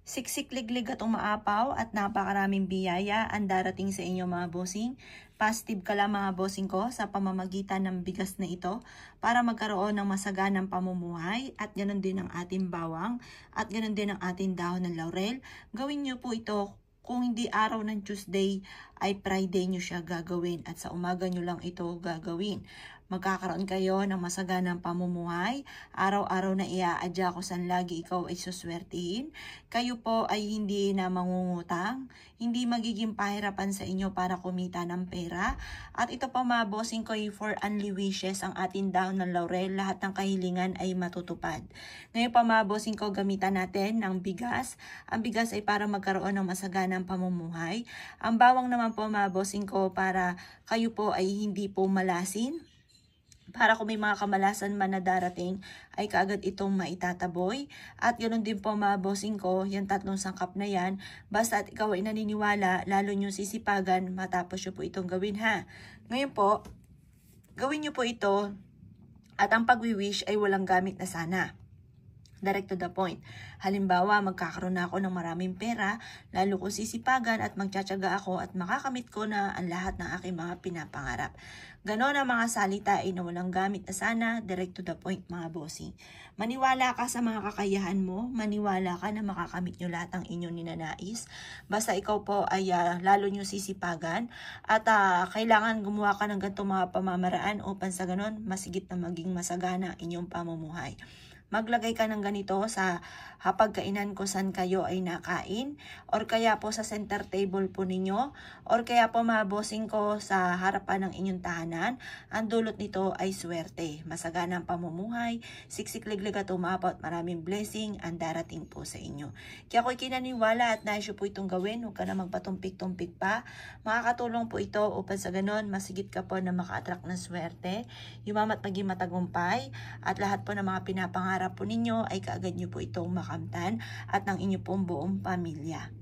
Siksik-liglig at umaapaw at napakaraming biyaya ang darating sa inyo mga bossing. Positive ka lang mga bossing ko sa pamamagitan ng bigas na ito para magkaroon ng masaganang pamumuhay at ganoon din ang ating bawang at ganoon din ang ating dahon ng laurel. Gawin nyo po ito kung hindi araw ng Tuesday ay Friday nyo siya gagawin at sa umaga nyo lang ito gagawin. Magkakaroon kayo ng masaganang pamumuhay. Araw-araw na iaadya ko saan lagi ikaw ay suswertihin. Kayo po ay hindi na mangungutang. Hindi magiging pahirapan sa inyo para kumita ng pera. At ito pa mga bossing ko for only wishes ang ating dahon ng laurel. Lahat ng kahilingan ay matutupad. Ngayon pa mga bossing ko gamitan natin ng bigas. Ang bigas ay para magkaroon ng masaganang pamumuhay. Ang bawang naman po mga bossing ko para kayo po ay hindi po malasin. Para kung may mga kamalasan man na darating, ay kaagad itong maitataboy. At ganoon din po mga bossing ko, yung 3 sangkap na yan, basta at ikaw ay naniniwala, lalo nyo sisipagan, matapos nyo po itong gawin ha. Ngayon po, gawin nyo po ito, at ang pag-wish ay walang gamit na sana. Direct to the point. Halimbawa, magkakaroon na ako ng maraming pera, lalo ko sisipagan at magtsatsaga ako at makakamit ko na ang lahat ng aking mga pinapangarap. Ganon ang mga salita ay na walang gamit na sana, direct to the point mga bossing. Maniwala ka sa mga kakayahan mo, maniwala ka na makakamit nyo lahat ng inyong ninanais. Basta ikaw po ay lalo nyo sisipagan at kailangan gumawa ka ng ganitong mga pamamaraan upang sa ganon masigit na maging masagana inyong pamumuhay. Maglagay ka ng ganito sa hapagkainan kung saan kayo ay nakain or kaya po sa center table po ninyo or kaya po mga bossing ko sa harapan ng inyong tahanan. Ang dulot nito ay swerte, masaganang pamumuhay, siksik-liglig at umapaw at maraming blessing ang darating po sa inyo. Kaya ako'y kinaniwala at nais po itong gawin, huwag ka na magpatumpik-tumpik pa. Makakatulong po ito upang sa ganon masigit ka po na maka-attract ng swerte, yumamat maging matagumpay at lahat po ng mga pinapangarap po ninyo ay kaagad nyo po itong makamtan at ng inyo pong buong pamilya.